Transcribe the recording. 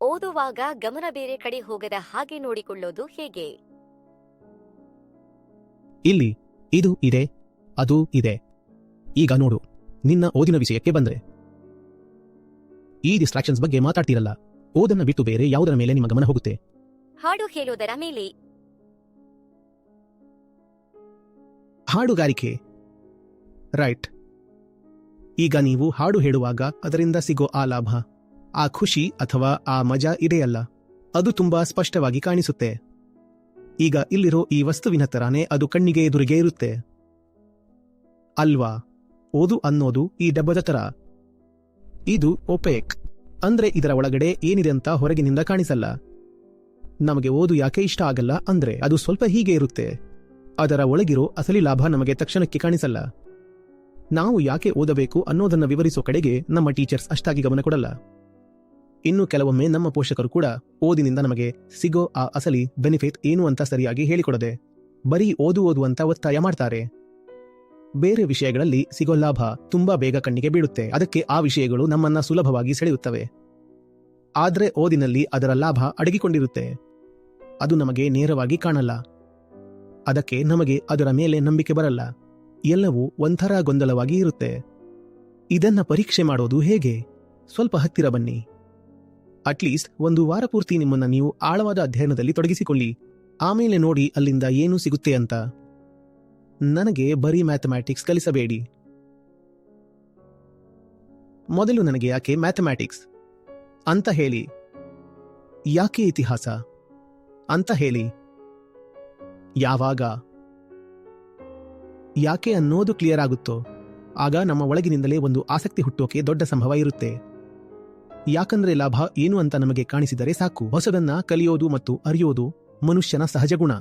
ಓದುವಾಗ ಗಮನ ಬೇರೆ ಕಡೆ ಹೋಗದ ಹಾಗೆ ನೋಡಿಕೊಳ್ಳೋದು ಹೇಗೆ? ಇಲ್ಲಿ ಇದು ಇದೆ, ಅದು ಇದೆ. ಈಗ ನೋಡು, ನಿನ್ನ ಓದಿನ ವಿಷಯಕ್ಕೆ ಬಂದ್ರೆ ಈ ಡಿಸ್ಟ್ರಾಕ್ಷನ್ಸ್ ಬಗ್ಗೆ ಮಾತಾಡ್ತಿರಲ್ಲ. ಓದನ್ನ ಬಿಟ್ಟು ಬೇರೆ ಯಾವುದರ ಮೇಲೆ ನಿಮ್ಮ ಗಮನ ಹೋಗುತ್ತೆ? ಹಾಡು ಹೇಳೋದರ ಮೇಲೆ. ಹಾಡುಗಾರಿಕೆ, ರೈಟ್. ಈಗ ನೀವು ಹಾಡು ಹೇಳುವಾಗ ಅದರಿಂದ ಸಿಗೋ ಆ ಲಾಭ, ಆ ಖುಷಿ ಅಥವಾ ಆ ಮಜಾ ಇದೆಯಲ್ಲ, ಅದು ತುಂಬಾ ಸ್ಪಷ್ಟವಾಗಿ ಕಾಣಿಸುತ್ತೆ. ಈಗ ಇಲ್ಲಿರೋ ಈ ವಸ್ತುವಿನ ತರಾನೇ ಅದು ಕಣ್ಣಿಗೆ ಎದುರಿಗೆ ಇರುತ್ತೆ ಅಲ್ವಾ? ಓದು ಅನ್ನೋದು ಈ ಡಬ್ಬದ ತರ. ಇದು ಒಪೇಕ್, ಅಂದ್ರೆ ಇದರ ಒಳಗಡೆ ಏನಿದೆ ಅಂತ ಹೊರಗಿನಿಂದ ಕಾಣಿಸಲ್ಲ. ನಮಗೆ ಓದು ಯಾಕೆ ಇಷ್ಟ ಆಗಲ್ಲ ಅಂದ್ರೆ ಅದು ಸ್ವಲ್ಪ ಹೀಗೆ ಇರುತ್ತೆ. ಅದರ ಒಳಗಿರೋ ಅಸಲಿ ಲಾಭ ನಮಗೆ ತಕ್ಷಣಕ್ಕೆ ಕಾಣಿಸಲ್ಲ. ನಾವು ಯಾಕೆ ಓದಬೇಕು ಅನ್ನೋದನ್ನ ವಿವರಿಸೋ ಕಡೆಗೆ ನಮ್ಮ ಟೀಚರ್ಸ್ ಅಷ್ಟಾಗಿ ಗಮನ ಕೊಡಲ್ಲ. ಇನ್ನು ಕೆಲವೊಮ್ಮೆ ನಮ್ಮ ಪೋಷಕರು ಕೂಡ ಓದಿನಿಂದ ನಮಗೆ ಸಿಗೋ ಆ ಅಸಲಿ ಬೆನಿಫಿಟ್ ಏನು ಅಂತ ಸರಿಯಾಗಿ ಹೇಳಿಕೊಡದೆ ಬರೀ ಓದು ಅಂತ ಒತ್ತಾಯ ಮಾಡ್ತಾರೆ. ಬೇರೆ ವಿಷಯಗಳಲ್ಲಿ ಸಿಗೋ ಲಾಭ ತುಂಬಾ ಬೇಗ ಕಣ್ಣಿಗೆ ಬೀಳುತ್ತೆ, ಅದಕ್ಕೆ ಆ ವಿಷಯಗಳು ನಮ್ಮನ್ನ ಸುಲಭವಾಗಿ ಸೆಳೆಯುತ್ತವೆ. ಆದ್ರೆ ಓದಿನಲ್ಲಿ ಅದರ ಲಾಭ ಅಡಗಿಕೊಂಡಿರುತ್ತೆ, ಅದು ನಮಗೆ ನೇರವಾಗಿ ಕಾಣಲ್ಲ. ಅದಕ್ಕೆ ನಮಗೆ ಅದರ ಮೇಲೆ ನಂಬಿಕೆ ಬರಲ್ಲ. ಎಲ್ಲವೂ ಒಂಥರ ಗೊಂದಲವಾಗಿ ಇರುತ್ತೆ. ಇದನ್ನ ಪರೀಕ್ಷೆ ಮಾಡೋದು ಹೇಗೆ? ಸ್ವಲ್ಪ ಹತ್ತಿರ ಬನ್ನಿ. ಅಟ್ಲೀಸ್ಟ್ ಒಂದು ವಾರ ಪೂರ್ತಿ ನಿಮ್ಮನ್ನ ನೀವು ಆಳವಾದ ಅಧ್ಯಯನದಲ್ಲಿ ತೊಡಗಿಸಿಕೊಳ್ಳಿ. ಆಮೇಲೆ ನೋಡಿ ಅಲ್ಲಿಂದ ಏನು ಸಿಗುತ್ತೆ ಅಂತ. ನನಗೆ ಬರೀ ಮ್ಯಾಥಮ್ಯಾಟಿಕ್ಸ್ ಕಲಿಸಬೇಡಿ. ಮೊದಲು ನನಗೆ ಯಾಕೆ ಮ್ಯಾಥಮ್ಯಾಟಿಕ್ಸ್ ಅಂತ ಹೇಳಿ, ಯಾಕೆ ಇತಿಹಾಸ ಅಂತ ಹೇಳಿ, ಯಾವಾಗ ಯಾಕೆ ಅನ್ನೋದು ಕ್ಲಿಯರ್ ಆಗುತ್ತೋ ಆಗ ನಮ್ಮ ಒಳಗಿನಿಂದಲೇ ಒಂದು ಆಸಕ್ತಿ ಹುಟ್ಟೋಕೆ ದೊಡ್ಡ ಸಂಭವ ಇರುತ್ತೆ. ಯಾಕಂದ್ರೆ ಲಾಭ ಏನು ಅಂತ ನಮಗೆ ಕಾಣಿಸಿದರೆ ಸಾಕು. ಹೊಸದನ್ನ ಕಲಿಯೋದು ಮತ್ತು ಅರಿಯೋದು ಮನುಷ್ಯನ ಸಹಜ ಗುಣ.